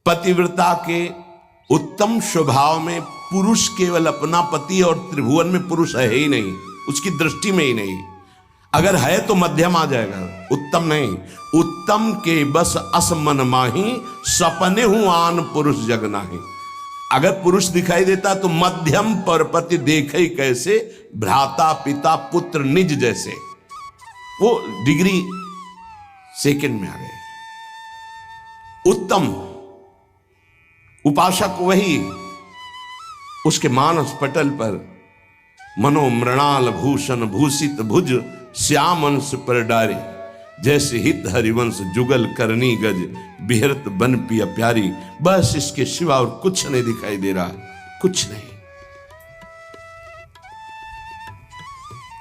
पतिव्रता के उत्तम स्वभाव में पुरुष केवल अपना पति और त्रिभुवन में पुरुष है ही नहीं, उसकी दृष्टि में ही नहीं। अगर है तो मध्यम आ जाएगा, उत्तम नहीं। उत्तम के बस असमन माही, सपने हूं आन पुरुष जग नाही। अगर पुरुष दिखाई देता तो मध्यम परपति देखे कैसे, भ्राता पिता पुत्र निज जैसे। वो डिग्री सेकंड में आ गए। उत्तम उपासक वही, उसके मानस पटल पर मनोमृणाल भूषण भूषित भुज श्याम अंश पर डारे, जैसे हित हरिवंश जुगल करनी गज बिहरत बन पिया प्यारी। बस इसके सिवा और कुछ नहीं दिखाई दे रहा, कुछ नहीं।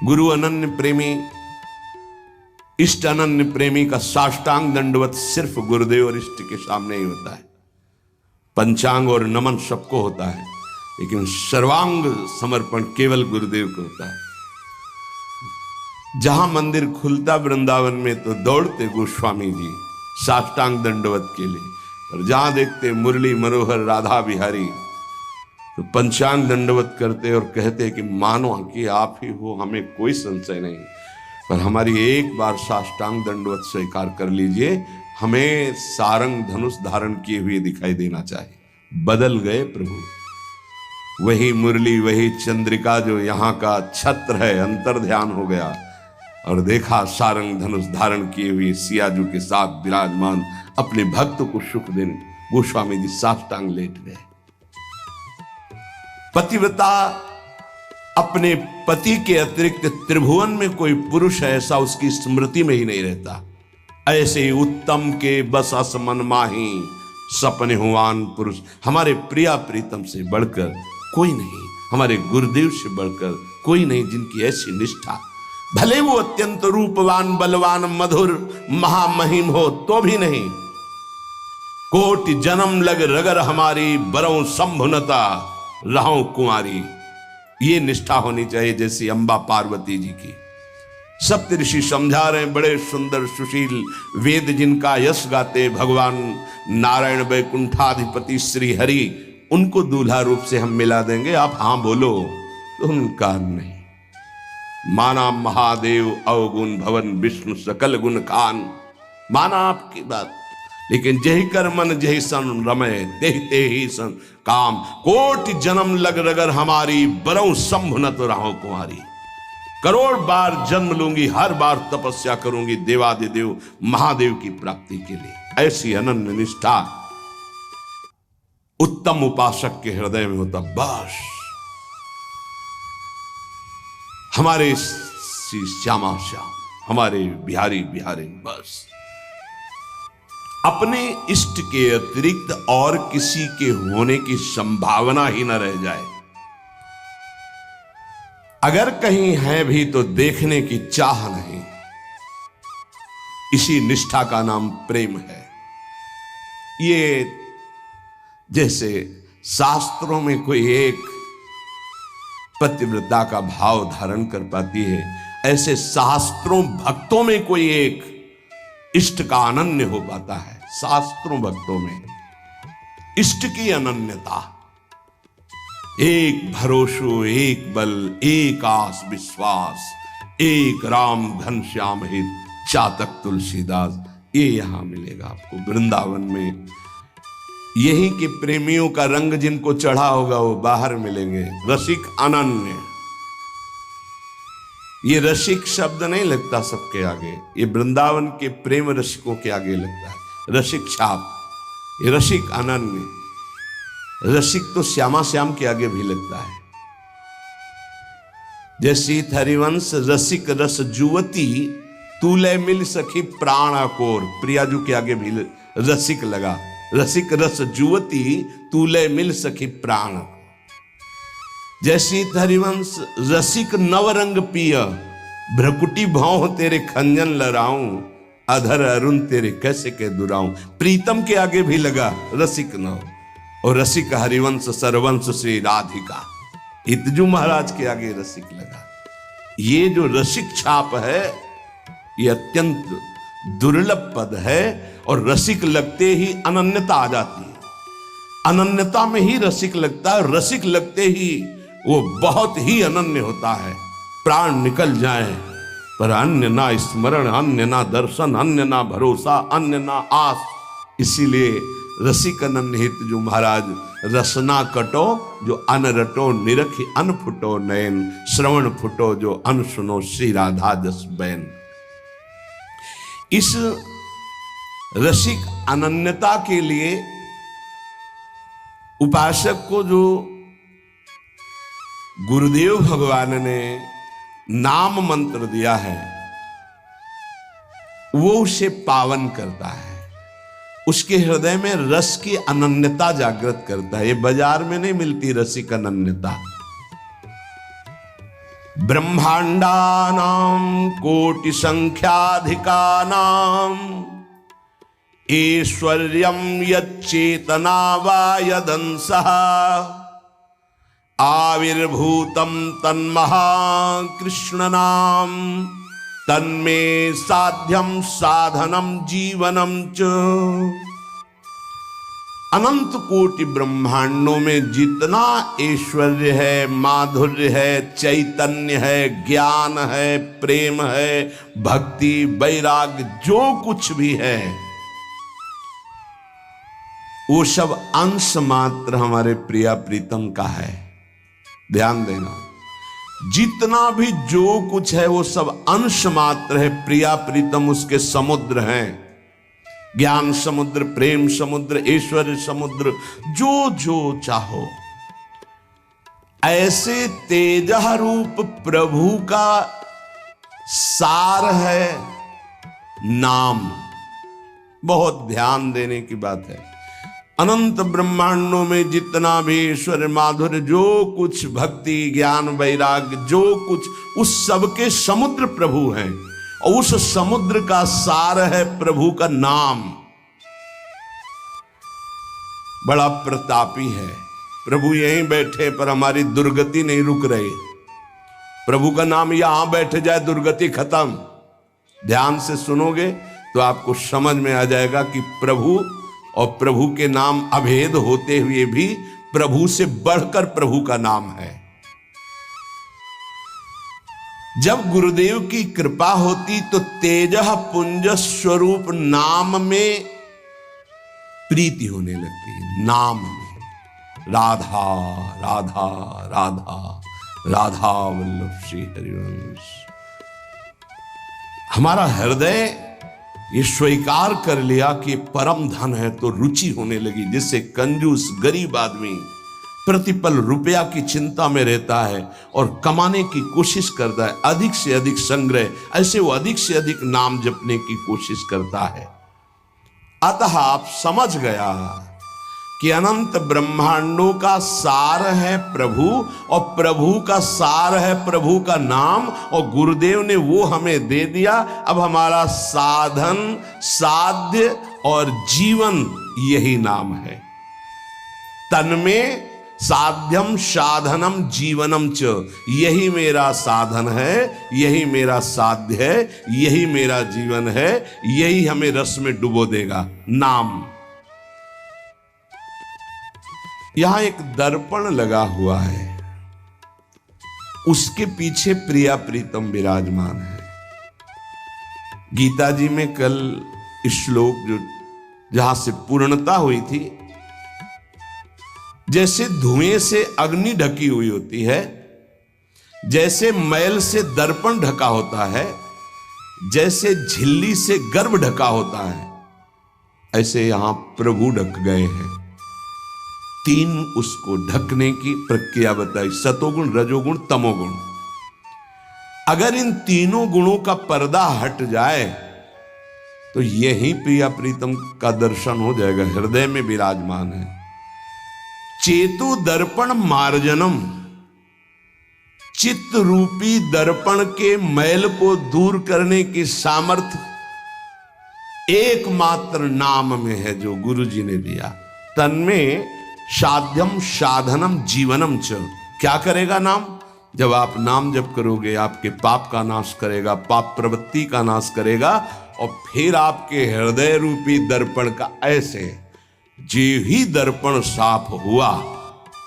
गुरु अनन्य प्रेमी, इष्ट अनन्य प्रेमी का साष्टांग दंडवत सिर्फ गुरुदेव और इष्ट के सामने ही होता है। पंचांग और नमन सबको होता है, लेकिन सर्वांग समर्पण केवल गुरुदेव को होता है। जहां मंदिर खुलता वृंदावन में तो दौड़ते गोस्वामी जी साष्टांग दंडवत के लिए, और जहां देखते मुरली मनोहर राधा बिहारी तो पंचांग दंडवत करते और कहते कि मानो कि आप ही हो, हमें कोई संशय नहीं, पर हमारी एक बार साष्टांग दंडवत स्वीकार कर लीजिए, हमें सारंग धनुष धारण किए हुए दिखाई देना चाहिए। बदल गए प्रभु, वही मुरली वही चंद्रिका जो यहाँ का छत्र है, अंतर ध्यान हो गया और देखा सारंग धनुष धारण किए हुए सियाजू के साथ विराजमान अपने भक्त को सुख देने गोस्वामी जी साष्टांग लेट गए। पतिव्रता अपने पति के अतिरिक्त त्रिभुवन में कोई पुरुष है ऐसा उसकी स्मृति में ही नहीं रहता। ऐसे ही उत्तम के बस असमन माही, सपने हुआन पुरुष। हमारे प्रिया प्रीतम से बढ़कर कोई नहीं, हमारे गुरुदेव से बढ़कर कोई नहीं, जिनकी ऐसी निष्ठा, भले वो अत्यंत रूपवान बलवान मधुर महामहिम हो तो भी नहीं। कोटि जन्म लग रगर हमारी, बरौं संभुनता रहूं कुंवारी। ये निष्ठा होनी चाहिए जैसी अंबा पार्वती जी की। सप्तऋषि समझा रहे हैं, बड़े सुंदर सुशील वेद जिनका यश गाते भगवान नारायण वैकुंठाधिपति श्री हरि, उनको दूल्हा रूप से हम मिला देंगे, आप हां बोलो तो उनका नहीं। माना महादेव अवगुण भवन विष्णु सकल गुण खान, माना आपकी बात, लेकिन जही कर मन जही सन रमय, देहते ही सन काम। कोटि जन्म लग रगर हमारी, बरौं संभुनत रहूं कुंवारी। करोड़ बार जन्म लूंगी, हर बार तपस्या करूंगी देवादिदेव महादेव की प्राप्ति के लिए। ऐसी अनन्य निष्ठा उत्तम उपासक के हृदय में होता। बस हमारे श्री श्यामा श्याम, हमारे बिहारी बिहारी, बस अपने इष्ट के अतिरिक्त और किसी के होने की संभावना ही न रह जाए। अगर कहीं है भी तो देखने की चाह नहीं। इसी निष्ठा का नाम प्रेम है। ये जैसे शास्त्रों में कोई एक पतिव्रता का भाव धारण कर पाती है, ऐसे शास्त्रों भक्तों में कोई एक इष्ट का अनन्य हो पाता है। शास्त्रों भक्तों में इष्ट की अनन्यता, एक भरोसो एक बल एक आस विश्वास, एक राम घनश्याम हित चातक तुलसीदास, ये यहां मिलेगा आपको वृंदावन में। यही के प्रेमियों का रंग जिनको चढ़ा होगा वो बाहर मिलेंगे। रसिक अनन्य, ये रसिक शब्द नहीं लगता सबके आगे, ये वृंदावन के प्रेम रसिकों के आगे लगता है। रसिक छाप, ये रसिक अनन्य। रसिक तो श्यामा श्याम के आगे भी लगता है। जैसी हरिवंश रसिक रस जुवती, तूले मिल सखी प्राण अकोर। प्रियाजू के आगे भी रसिक लगा। रसिक रस जुवती, तूले मिल सखी प्राण। जैसी हरिवंश रसिक नवरंग पिय, भ्रकुटी भाव तेरे खंजन लड़ाऊं, अधर अरुण तेरे कैसे के दुराऊं। प्रीतम के आगे भी लगा रसिक नव, और रसिक हरिवंश सरवंश श्री राधिका। हितजू महाराज के आगे रसिक लगा। ये जो रसिक छाप है ये अत्यंत दुर्लभ पद है, और रसिक लगते ही अनन्यता आ जाती है। अनन्यता में ही रसिक लगता है। रसिक लगते ही वो बहुत ही अनन्य होता है। प्राण निकल जाए पर अन्य ना स्मरण, अन्य ना दर्शन, अन्य ना भरोसा, अन्य ना आस। इसीलिए रसिक अनन्य हित जो महाराज, रसना कटो जो अन रटो, निरखि अन फुटो नयन, श्रवण फुटो जो अन सुनो, श्री राधा जस बैन। इस रसिक अनन्यता के लिए उपासक को जो गुरुदेव भगवान ने नाम मंत्र दिया है वो उसे पावन करता है, उसके हृदय में रस की अनन्यता जागृत करता है। ये बाजार में नहीं मिलती रसिक अनन्यता। ब्रह्मांडानां कोटि संख्याधिकानां ऐश्वर्यं यच्चेतना वा यदंसः आविर्भूतं तन्महाकृष्णनाम तन्मे साध्यम साधनम जीवनम च। अनंत कोटि ब्रह्मांडों में जितना ऐश्वर्य है, माधुर्य है, चैतन्य है, ज्ञान है, प्रेम है, भक्ति, वैराग्य, जो कुछ भी है वो सब अंश मात्र हमारे प्रिया प्रीतम का है। ध्यान देना, जितना भी जो कुछ है वो सब अंश मात्र है। प्रिया प्रीतम उसके समुद्र हैं, ज्ञान समुद्र, प्रेम समुद्र, ऐश्वर्य समुद्र, जो जो चाहो। ऐसे तेजः रूप प्रभु का सार है नाम। बहुत ध्यान देने की बात है। अनंत ब्रह्मांडों में जितना भी ईश्वर, माधुर्य, जो कुछ भक्ति, ज्ञान, वैराग्य, जो कुछ, उस सब के समुद्र प्रभु हैं और उस समुद्र का सार है प्रभु का नाम। बड़ा प्रतापी है प्रभु। यहीं बैठे पर हमारी दुर्गति नहीं रुक रही। प्रभु का नाम यहां बैठ जाए दुर्गति खत्म। ध्यान से सुनोगे तो आपको समझ में आ जाएगा कि प्रभु और प्रभु के नाम अभेद होते हुए भी प्रभु से बढ़कर प्रभु का नाम है। जब गुरुदेव की कृपा होती तो तेजः पुंज स्वरूप नाम में प्रीति होने लगती है। नाम में राधा राधा राधा राधा वल्लभ श्री हरिवंश। हमारा हृदय ये स्वीकार कर लिया कि परम धन है तो रुचि होने लगी। जिससे कंजूस गरीब आदमी प्रतिपल रुपया की चिंता में रहता है और कमाने की कोशिश करता है, अधिक से अधिक संग्रह, ऐसे वो अधिक से अधिक नाम जपने की कोशिश करता है। अतः आप समझ गया कि अनंत ब्रह्मांडों का सार है प्रभु और प्रभु का सार है प्रभु का नाम, और गुरुदेव ने वो हमें दे दिया। अब हमारा साधन, साध्य और जीवन यही नाम है। तन्मे साध्यम साधनम जीवनम च। यही मेरा साधन है, यही मेरा साध्य है, यही मेरा जीवन है, यही हमें रस में डुबो देगा। नाम। यहां एक दर्पण लगा हुआ है, उसके पीछे प्रिया प्रीतम विराजमान है। गीता जी में कल श्लोक जो जहां से पूर्णता हुई थी, जैसे धुएं से अग्नि ढकी हुई होती है, जैसे मैल से दर्पण ढका होता है, जैसे झिल्ली से गर्भ ढका होता है, ऐसे यहां प्रभु ढक गए हैं। तीन उसको ढकने की प्रक्रिया बताई, सतोगुण, रजोगुण, तमोगुण। अगर इन तीनों गुणों का पर्दा हट जाए तो यही प्रिया प्रीतम का दर्शन हो जाएगा। हृदय में विराजमान है। चेतु दर्पण मार्जनम। चित्त रूपी दर्पण के मैल को दूर करने की सामर्थ्य एकमात्र नाम में है जो गुरु जी ने दिया। तन्में साध्यम साधनम जीवनम च। क्या करेगा नाम? जब आप नाम जप करोगे आपके पाप का नाश करेगा, पाप प्रवृत्ति का नाश करेगा, और फिर आपके हृदय रूपी दर्पण का ऐसे जे ही दर्पण साफ हुआ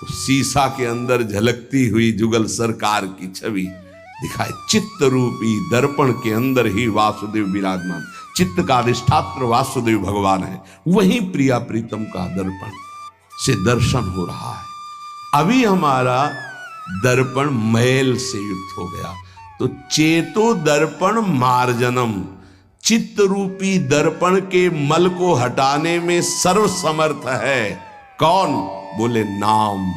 तो शीशा के अंदर झलकती हुई जुगल सरकार की छवि दिखाई। चित्त रूपी दर्पण के अंदर ही वासुदेव विराजमान, चित्त का अधिष्ठात्र वासुदेव भगवान है, वही प्रिया प्रीतम का दर्पण से दर्शन हो रहा है। अभी हमारा दर्पण मैल से युक्त हो गया, तो चेतो दर्पण मार्जनम, चित्त रूपी दर्पण के मल को हटाने में सर्वसमर्थ है कौन? बोले नाम।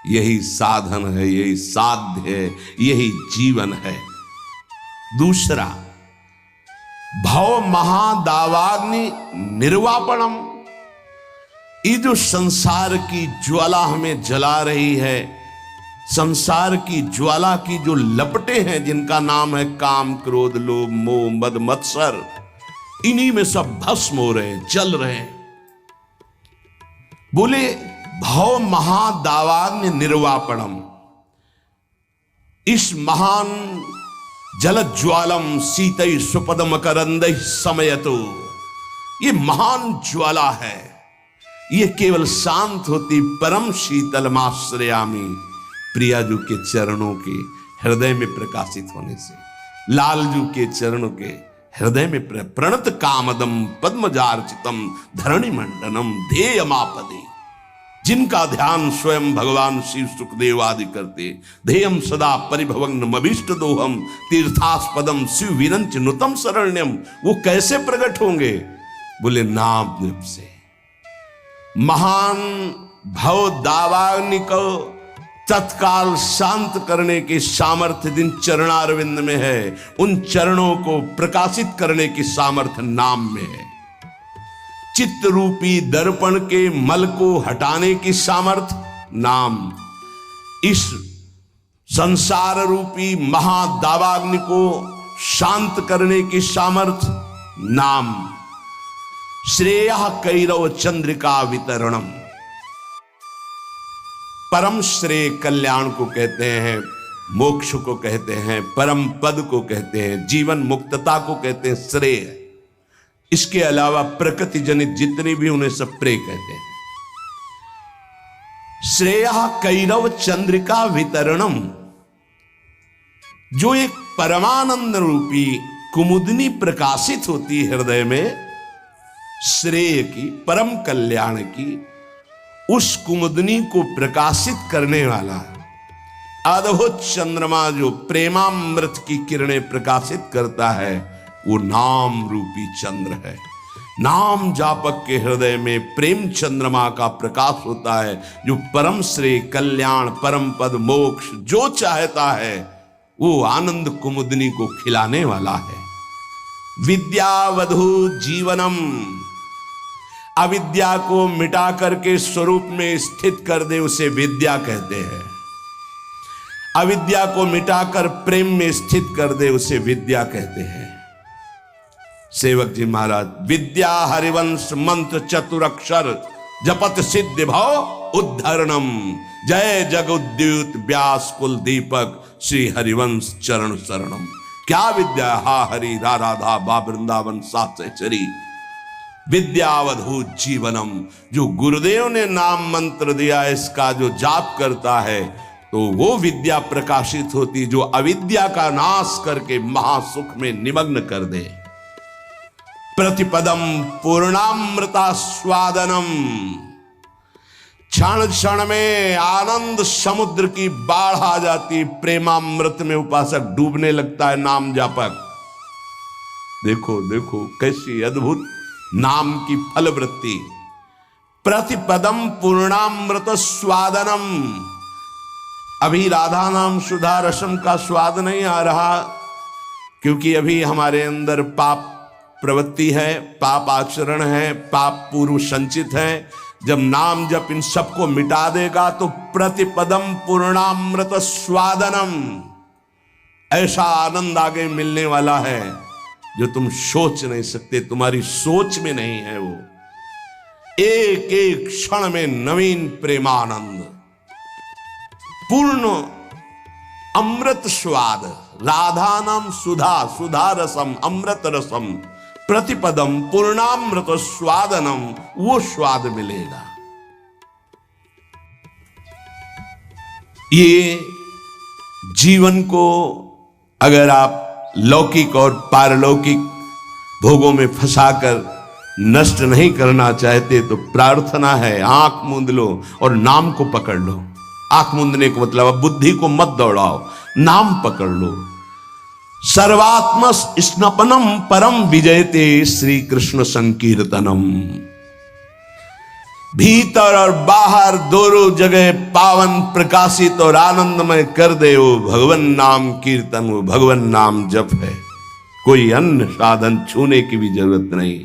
यही साधन है, यही साध्य है, यही जीवन है। दूसरा, भव महादावाग्नि निर्वापणम, ये जो संसार की ज्वाला हमें जला रही है, संसार की ज्वाला की जो लपटें हैं जिनका नाम है काम क्रोध लोभ मोह मद मत्सर, इन्हीं में सब भस्म हो रहे हैं, जल रहे हैं। बोले भव महादावाग्नि निर्वापणम, इस महान जलज्वालम शीतै सुपद मकरंदै समयतो, ये महान ज्वाला है, ये केवल शांत होती परम शीतलमाश्रयामी, प्रियाजू के चरणों के हृदय में प्रकाशित होने से, लालजू के चरणों के हृदय में प्रणत कामदम पद्मजार्चितम धरणि मंडनम ध्येयमापदे, जिनका ध्यान स्वयं भगवान शिव सुखदेव आदि करते, ध्येयम सदा परिभवग्नमभीष्ट दोहम तीर्थास्पदम शिव विरंच नुतम शरण्यम, वो कैसे प्रकट होंगे? बोले नाम रूप से। महान भव दावाग्नि को तत्काल शांत करने की सामर्थ्य जिन चरणारविंद में है, उन चरणों को प्रकाशित करने की सामर्थ्य नाम में है। चित्त रूपी दर्पण के मल को हटाने की सामर्थ्य नाम। इस संसार रूपी महादावाग्नि को शांत करने की सामर्थ्य नाम। श्रेयः कैरव चंद्रिका वितरणम, परम श्रेय कल्याण को कहते हैं, मोक्ष को कहते हैं, परम पद को कहते हैं, जीवन मुक्तता को कहते हैं श्रेय। इसके अलावा प्रकृति जनित जितने भी उन्हें सब प्रेय कहते हैं। श्रेयः कैरव चंद्रिका वितरणम, जो एक परमानंद रूपी कुमुदनी प्रकाशित होती है हृदय में, श्रेय की, परम कल्याण की, उस कुमुदनी को प्रकाशित करने वाला अद्भुत चंद्रमा जो प्रेमामृत की किरणें प्रकाशित करता है, वो नाम रूपी चंद्र है। नाम जापक के हृदय में प्रेम चंद्रमा का प्रकाश होता है, जो परम श्रेय कल्याण परम पद मोक्ष जो चाहता है, वो आनंद कुमुदनी को खिलाने वाला है। विद्यावधू जीवनम, अविद्या को मिटा करके स्वरूप में स्थित कर दे उसे विद्या कहते हैं। अविद्या को मिटाकर प्रेम में स्थित कर दे उसे विद्या कहते हैं। सेवक जी महाराज, विद्या हरिवंश मंत्र चतुरक्षर जपत सिद्ध भव उद्धरणम, जय जगुद्युत व्यास कुल दीपक श्री हरिवंश चरण शरणम। क्या विद्या? हा हरि रा राधा बा वृंदावन सात चरी, विद्यावधूत जीवनम, जो गुरुदेव ने नाम मंत्र दिया इसका जो जाप करता है तो वो विद्या प्रकाशित होती, जो अविद्या का नाश करके महासुख में निमग्न कर दे। प्रतिपदम पूर्णामृता स्वादनम, क्षण क्षण में आनंद समुद्र की बाढ़ आ जाती, प्रेमामृत में उपासक डूबने लगता है नाम जापक। देखो देखो कैसी अद्भुत नाम की फलवृत्ति। प्रतिपदम पूर्णामृत स्वादनम, अभी राधा नाम सुधा रसम का स्वाद नहीं आ रहा, क्योंकि अभी हमारे अंदर पाप प्रवृत्ति है, पाप आचरण है, पाप पूर्व संचित है। जब नाम जप इन सबको मिटा देगा तो प्रतिपदम पूर्णामृत स्वादनम, ऐसा आनंद आगे मिलने वाला है जो तुम सोच नहीं सकते, तुम्हारी सोच में नहीं है। वो एक एक क्षण में नवीन प्रेमानंद, पूर्ण अमृत स्वाद, राधा नाम सुधा, सुधा रसम, अमृत रसम, प्रतिपदम पूर्णामृत स्वादनम, वो स्वाद मिलेगा। ये जीवन को अगर आप लौकिक और पारलौकिक भोगों में फंसाकर नष्ट नहीं करना चाहते तो प्रार्थना है, आंख मूंद लो और नाम को पकड़ लो। आंख मूंदने को मतलब अब बुद्धि को मत दौड़ाओ, नाम पकड़ लो। सर्वात्म स्नपनम परम विजयते श्री कृष्ण संकीर्तनम। भीतर और बाहर दोनों जगह पावन प्रकाशित और आनंदमय कर दे वो भगवान नाम कीर्तन, वो भगवान नाम जप है। कोई अन्य साधन छूने की भी जरूरत नहीं।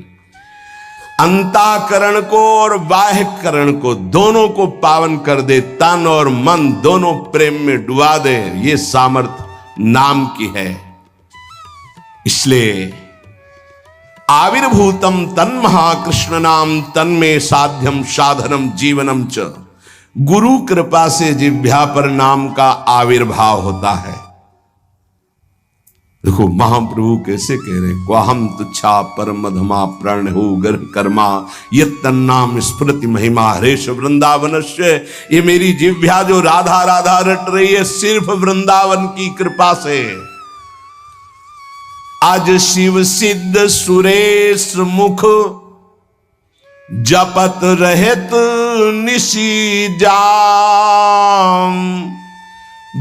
अंतःकरण को और बाह्यकरण को दोनों को पावन कर दे, तन और मन दोनों प्रेम में डुबा दे, ये सामर्थ्य नाम की है। इसलिए आविर्भूतम तन्महाकृष्ण नाम तन्मे साध्यम साधनम जीवनम च। गुरु कृपा से जिह्वा पर नाम का आविर्भाव होता है। देखो महाप्रभु कैसे कह रहे हैं, क्वाहम तुच्छा परमधमा प्रण हो गर्भ कर्मा ये तन्नाम स्मृति महिमा हरेश वृंदावनस्य। ये मेरी जिह्वा जो राधा राधा रट रही है सिर्फ वृंदावन की कृपा से। आज शिव सिद्ध सुरेश मुख जपत रहत निशी जाम।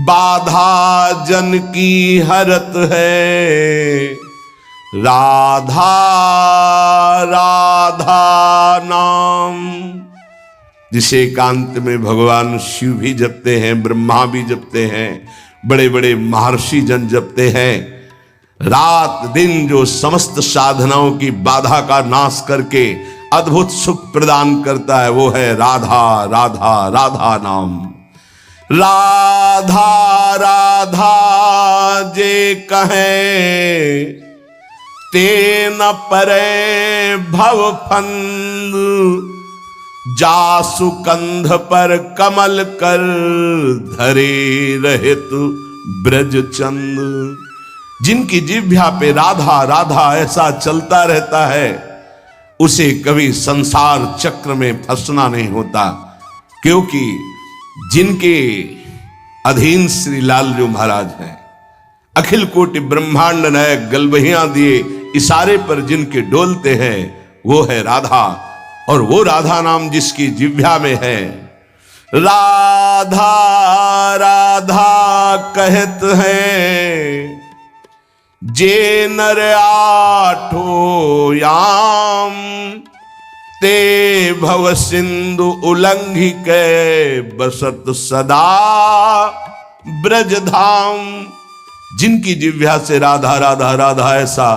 बाधा जन की हरत है राधा राधा नाम। जिसे एकांत में भगवान शिव भी जपते हैं, ब्रह्मा भी जपते हैं, बड़े बड़े महर्षि जन जपते हैं। रात दिन जो समस्त साधनाओं की बाधा का नाश करके अद्भुत सुख प्रदान करता है वो है राधा राधा राधा नाम। राधा राधा जे कहे ते न परे भव फंद। जासु कंध पर कमल कर धरे रहित ब्रज चंद। जिनकी जिह्वा पे राधा राधा ऐसा चलता रहता है उसे कभी संसार चक्र में फंसना नहीं होता, क्योंकि जिनके अधीन श्री लालजू महाराज हैं, अखिल कोटि ब्रह्मांड नायक गलबहियां दिए इशारे पर जिनके डोलते हैं वो है राधा। और वो राधा नाम जिसकी जिह्वा में है, राधा राधा कहत हैं जे नर आठो याम। ते भव सिंधु उल्लंघि के बसत सदा ब्रज धाम। जिनकी जिह्वा से राधा राधा राधा ऐसा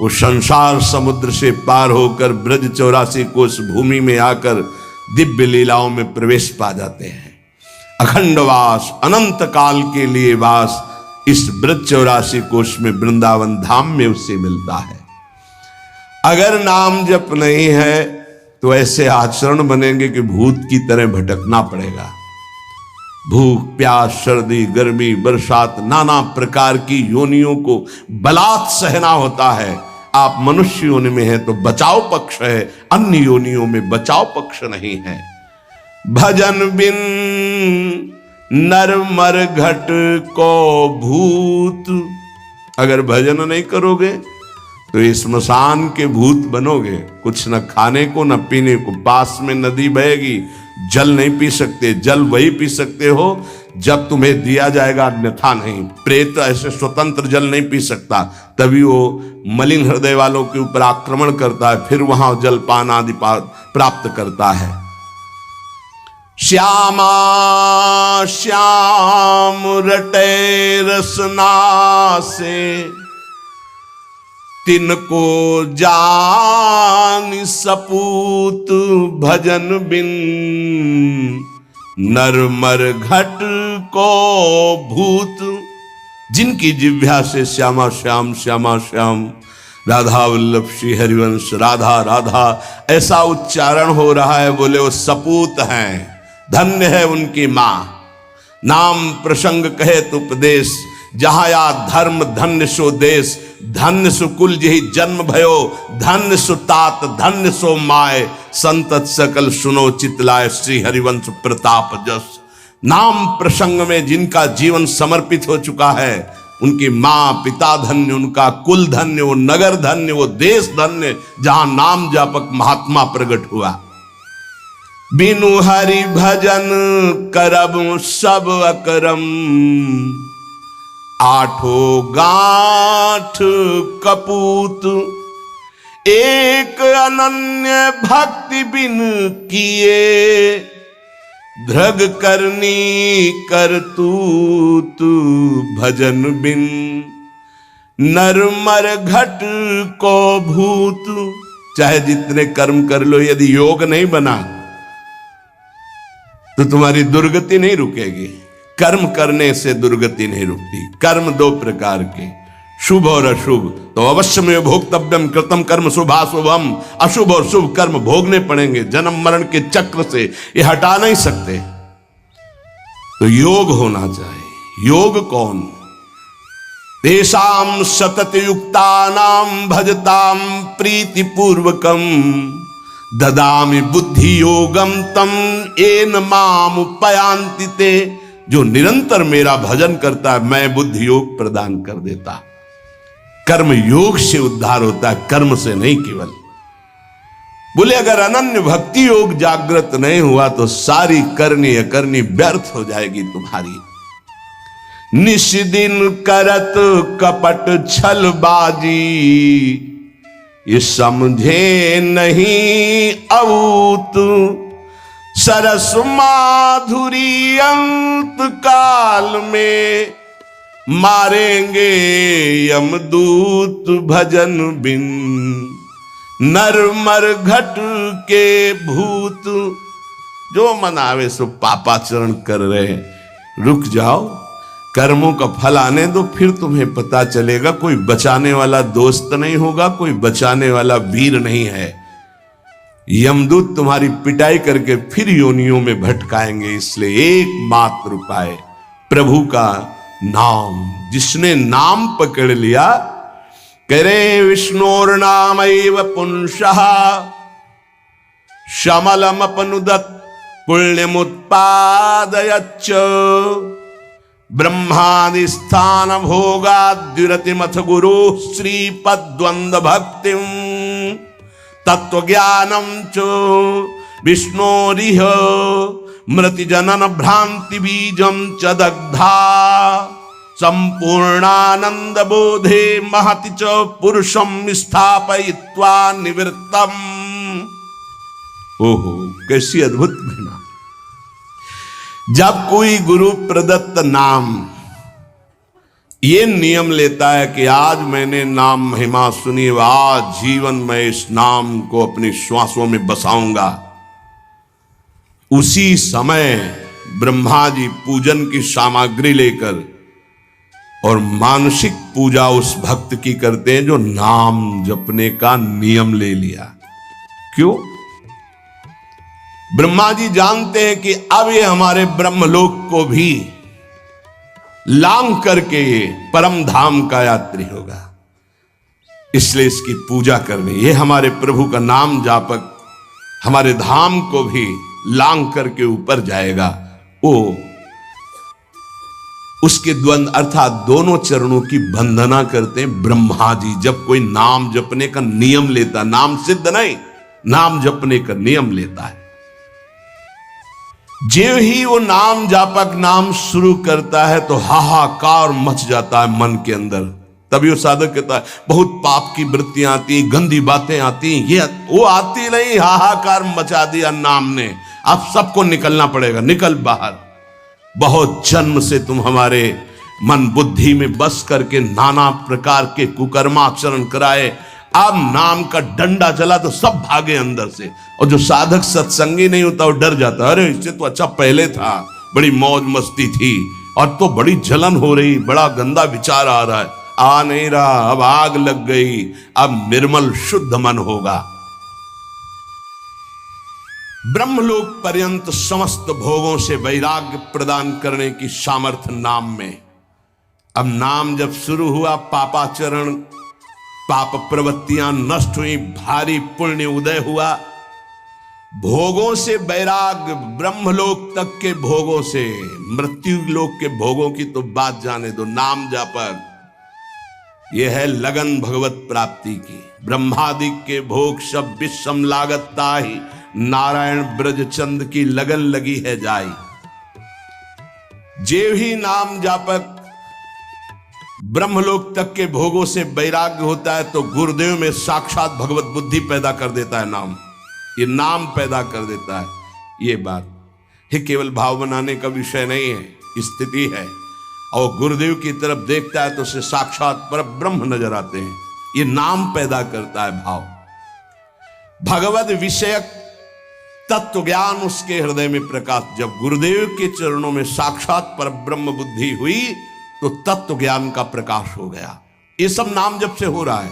वो संसार समुद्र से पार होकर ब्रज 84 कोस भूमि में आकर दिव्य लीलाओं में प्रवेश पा जाते हैं। अखंड वास, अनंत काल के लिए वास इस ब्रज 84 कोश में वृंदावन धाम में उससे मिलता है। अगर नाम जप नहीं है तो ऐसे आचरण बनेंगे कि भूत की तरह भटकना पड़ेगा। भूख प्यास सर्दी गर्मी बरसात नाना प्रकार की योनियों को बलात् सहना होता है। आप मनुष्य योनि में हैं तो बचाव पक्ष है, अन्य योनियों में बचाव पक्ष नहीं है। भजन बिन नर मर घट को भूत। अगर भजन नहीं करोगे तो इस स्मशान के भूत बनोगे। कुछ न खाने को न पीने को, पास में नदी बहेगी, जल नहीं पी सकते। जल वही पी सकते हो जब तुम्हें दिया जाएगा, अन्यथा नहीं। प्रेत ऐसे स्वतंत्र जल नहीं पी सकता, तभी वो मलिन हृदय वालों के ऊपर आक्रमण करता है, फिर वहां जलपान आदि प्राप्त करता है। श्यामा श्याम रटे रसना से तिनको जान सपूत। भजन बिन नरमर घट को भूत। जिनकी जिह्वा से श्यामा श्याम श्यामा श्याम राधा वल्लभ श्री हरिवंश राधा राधा ऐसा उच्चारण हो रहा है, बोले वो सपूत हैं, धन्य है उनकी मां। नाम प्रसंग कहे तो उपदेश जहां या धर्म धन्य सो देश, धन्य सो कुल जही जन्म भयो, धन्य सो तात धन्य सो माय, संतत सकल सुनो चितलाय, श्री हरिवंश प्रताप जस। नाम प्रसंग में जिनका जीवन समर्पित हो चुका है, उनकी मां पिता धन्य, उनका कुल धन्य, वो नगर धन्य, वो देश धन्य, जहां नाम जापक महात्मा प्रकट हुआ। बिनु हरि भजन करब सब अकरम, आठो गांठ कपूत, एक अनन्य भक्ति बिन किए, धृग करनी करतूत भजन बिन, नरमर घट को भूत। चाहे जितने कर्म कर लो, यदि योग नहीं बना तो तुम्हारी दुर्गति नहीं रुकेगी। कर्म करने से दुर्गति नहीं रुकती। कर्म दो प्रकार के, शुभ और अशुभ। तो अवश्य में भोक्तव्यम कृतम कर्म शुभाशुभम, अशुभ और शुभ कर्म भोगने पड़ेंगे। जन्म मरण के चक्र से ये हटा नहीं सकते। तो योग होना चाहिए। योग कौन? तेषाम सतत युक्तानाम भजताम प्रीति पूर्वकम, ददामि बुद्धि योगम तम येन माम उपयांति ते। जो निरंतर मेरा भजन करता है, मैं बुद्धि योग प्रदान कर देता। कर्म योग से उद्धार होता है, कर्म से नहीं केवल। बोले अगर अनन्य भक्ति योग जागृत नहीं हुआ तो सारी करनी अकरनी व्यर्थ हो जाएगी तुम्हारी। निश दिन करत कपट छलबाजी, ये समझे नहीं अऊत। सरस माधुरी अंत काल में, मारेंगे यमदूत भजन बिन। नरमर घट के भूत, जो मन आवे सो पापाचरण कर रहे। रुक जाओ, कर्मों का फल आने दो, फिर तुम्हें पता चलेगा। कोई बचाने वाला दोस्त नहीं होगा, कोई बचाने वाला वीर नहीं है। यमदूत तुम्हारी पिटाई करके फिर योनियों में भटकाएंगे। इसलिए एकमात्र उपाय प्रभु का नाम। जिसने नाम पकड़ लिया, करे विष्णोर नाम एव पुंसः, शमलमपनुदत् पुण्यमुत्पादयच्च। ब्रह्मादि स्थान भोगाद्युरतिमथ गुरु श्रीपद्वंद भक्तिम, तत्वज्ञानम च विष्णोरिह मृति जनन भ्रांति बीजम च दग्धा। संपूर्णानंद बोधे महति च पुरुषम स्थापयित्वा निवृत्तम। ओहो, कैसी अद्भुत महिमा। जब कोई गुरु प्रदत्त नाम ये नियम लेता है कि आज मैंने नाम महिमा सुनी, आज जीवन में इस नाम को अपनी श्वासों में बसाऊंगा, उसी समय ब्रह्मा जी पूजन की सामग्री लेकर और मानसिक पूजा उस भक्त की करते हैं जो नाम जपने का नियम ले लिया। क्यों? ब्रह्मा जी जानते हैं कि अब ये हमारे ब्रह्मलोक को भी लांग करके ये परम धाम का यात्री होगा, इसलिए इसकी पूजा करनी। ये हमारे प्रभु का नाम जापक हमारे धाम को भी लांग करके ऊपर जाएगा। वो उसके द्वंद अर्थात दोनों चरणों की वंदना करते हैं ब्रह्मा जी। जब कोई नाम जपने का नियम लेता, नाम सिद्ध नहीं, नाम जपने का नियम लेता है, जो ही वो नाम जापक नाम शुरू करता है तो हाहाकार मच जाता है मन के अंदर। तभी वो साधक कहता है बहुत पाप की वृत्तियां आती, गंदी बातें आती, ये वो आती नहीं, हाहाकार मचा दिया नाम ने। अब सबको निकलना पड़ेगा, निकल बाहर। बहुत जन्म से तुम हमारे मन बुद्धि में बस करके नाना प्रकार के कुकर्माचरण कराए, अब नाम का डंडा चला तो सब भागे अंदर से। और जो साधक सत्संगी नहीं होता वो डर जाता, अरे इससे तो अच्छा पहले था, बड़ी मौज मस्ती थी, और तो बड़ी जलन हो रही, बड़ा गंदा विचार आ रहा है। आ नहीं रहा, अब आग लग गई, अब निर्मल शुद्ध मन होगा। ब्रह्मलोक पर्यंत समस्त भोगों से वैराग्य प्रदान करने की सामर्थ्य नाम में। अब नाम जब शुरू हुआ, पापाचरण, पाप प्रवृत्तियां नष्ट हुई, भारी पुण्य उदय हुआ, भोगों से वैराग्य, ब्रह्मलोक तक के भोगों से, मृत्यु लोक के भोगों की तो बात जाने दो। नाम जापक यह है लगन भगवत प्राप्ति की। ब्रह्मादि के भोग सब विषम लागत ताहि, नारायण ब्रज चंद की लगन लगी है जाई। जे ही नाम जापक ब्रह्मलोक तक के भोगों से वैराग्य होता है तो गुरुदेव में साक्षात भगवत बुद्धि पैदा कर देता है। नाम, ये नाम पैदा कर देता है। ये बात ये केवल भाव बनाने का विषय नहीं है, स्थिति है। और गुरुदेव की तरफ देखता है तो उसे साक्षात पर ब्रह्म नजर आते हैं। ये नाम पैदा करता है भाव। भगवत विषयक तत्व ज्ञान उसके हृदय में प्रकाश। जब गुरुदेव के चरणों में साक्षात पर ब्रह्म बुद्धि हुई तो तत्व ज्ञान का प्रकाश हो गया। ये सब नाम जब से हो रहा है।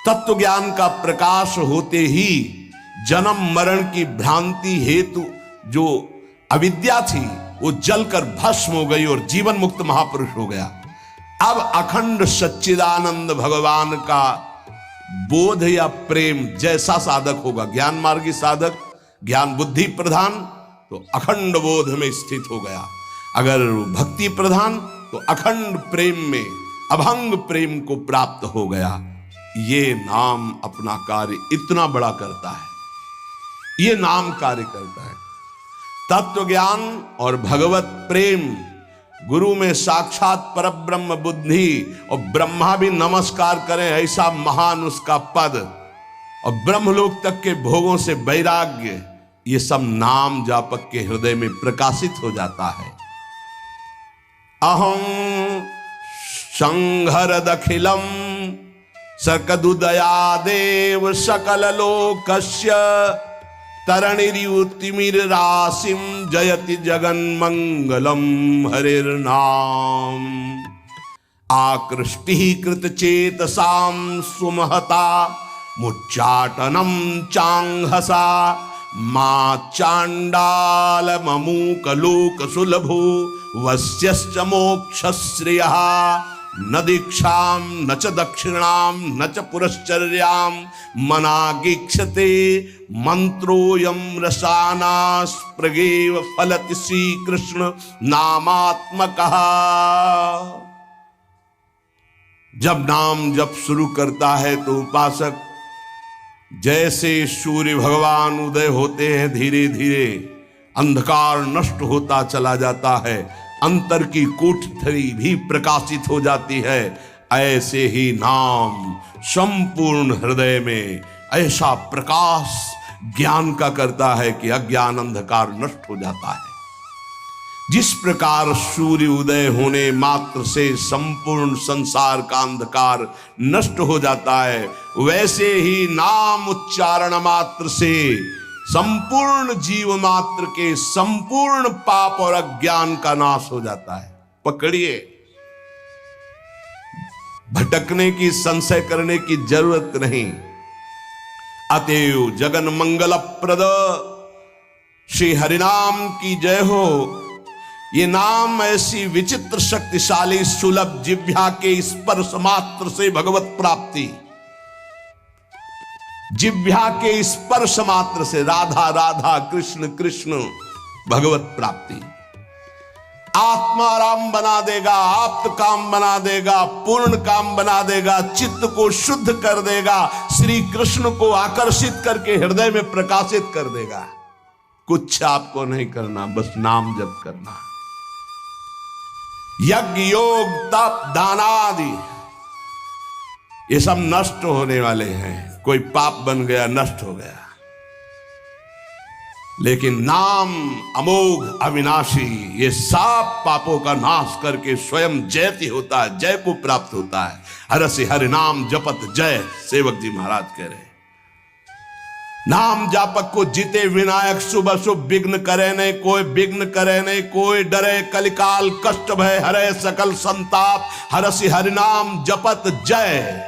तत्व ज्ञान का प्रकाश होते ही जन्म मरण की भ्रांति हेतु जो अविद्या थी वो जलकर भस्म हो गई और जीवन मुक्त महापुरुष हो गया। अब अखंड सच्चिदानंद भगवान का बोध या प्रेम जैसा साधक होगा, ज्ञान मार्गी साधक, ज्ञान बुद्धि प्रधान, तो अखंड बोध में स्थित हो गया। अगर भक्ति प्रधान तो अखंड प्रेम में अभंग प्रेम को प्राप्त हो गया। ये नाम अपना कार्य इतना बड़ा करता है। ये नाम कार्य करता है। तत्व ज्ञान और भगवत प्रेम, गुरु में साक्षात परब्रह्म बुद्धि, और ब्रह्मा भी नमस्कार करें ऐसा महान उसका पद, और ब्रह्मलोक तक के भोगों से वैराग्य, ये सब नाम जापक के हृदय में प्रकाशित हो जाता है। अहं संहरदखिलम सकदुदयादेव सकल लोकस्य तरणिर्युतिमिर राशिम जयति जगन्मंगलम हरिर्नाम। आकृष्टि कृत चेतसाम सुमहता मुच्चाटनम चांगहसा मा चांडाल ममूक लोक सुलभो वस्यश्च मोक्षश्रियः न दीक्षाम न च दक्षिणाम न च पुरश्चर्याम मनागीक्षते मंत्रोयम रसाना स्प्रगेव फलति श्री कृष्ण नामात्मकः। जब नाम जप शुरू करता है तो उपासक जैसे सूर्य भगवान उदय होते हैं, धीरे धीरे अंधकार नष्ट होता चला जाता है, अंतर की कोठरी भी प्रकाशित हो जाती है। ऐसे ही नाम संपूर्ण हृदय में ऐसा प्रकाश ज्ञान का करता है कि अज्ञान अंधकार नष्ट हो जाता है। जिस प्रकार सूर्य उदय होने मात्र से संपूर्ण संसार का अंधकार नष्ट हो जाता है, वैसे ही नाम उच्चारण मात्र से संपूर्ण जीव मात्र के संपूर्ण पाप और अज्ञान का नाश हो जाता है। पकड़िए, भटकने की, संशय करने की जरूरत नहीं। अतएव जगन मंगल प्रद श्री हरिनाम की जय हो। ये नाम ऐसी विचित्र शक्तिशाली सुलभ जिह्वा के स्पर्श मात्र से भगवत प्राप्ति, जिह्वा के स्पर्श मात्र से राधा राधा कृष्ण कृष्ण भगवत प्राप्ति आत्माराम बना देगा, आप्त काम बना देगा, पूर्ण काम बना देगा, चित्त को शुद्ध कर देगा, श्री कृष्ण को आकर्षित करके हृदय में प्रकाशित कर देगा। कुछ आपको नहीं करना, बस नाम जप करना। यज्ञ योग तप दान आदि ये सब नष्ट होने वाले हैं। कोई पाप बन गया, नष्ट हो गया, लेकिन नाम अमोघ अविनाशी ये सब पापों का नाश करके स्वयं जयति होता है, जय को प्राप्त होता है। हरसि हरि नाम जपत जय, सेवक जी महाराज कह रहे हैं। नाम जापक को जीते विनायक शुभ शुभ विघ्न करे नहीं कोई, विघ्न करे नहीं कोई, डरे कलिकाल कष्ट भय हरे सकल संताप, हरसि हरि नाम जपत जय।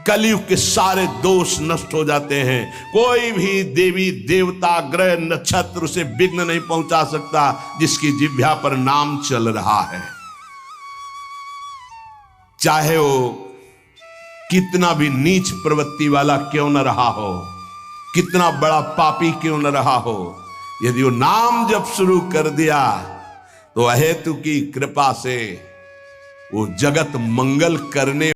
कलयुग के सारे दोष नष्ट हो जाते हैं। कोई भी देवी देवता ग्रह नक्षत्र से विघ्न नहीं पहुंचा सकता जिसकी जिह्वा पर नाम चल रहा है। चाहे वो कितना भी नीच प्रवृत्ति वाला क्यों न रहा हो, कितना बड़ा पापी क्यों न रहा हो, यदि वो नाम जप शुरू कर दिया तो अहेतु की कृपा से वो जगत मंगल करने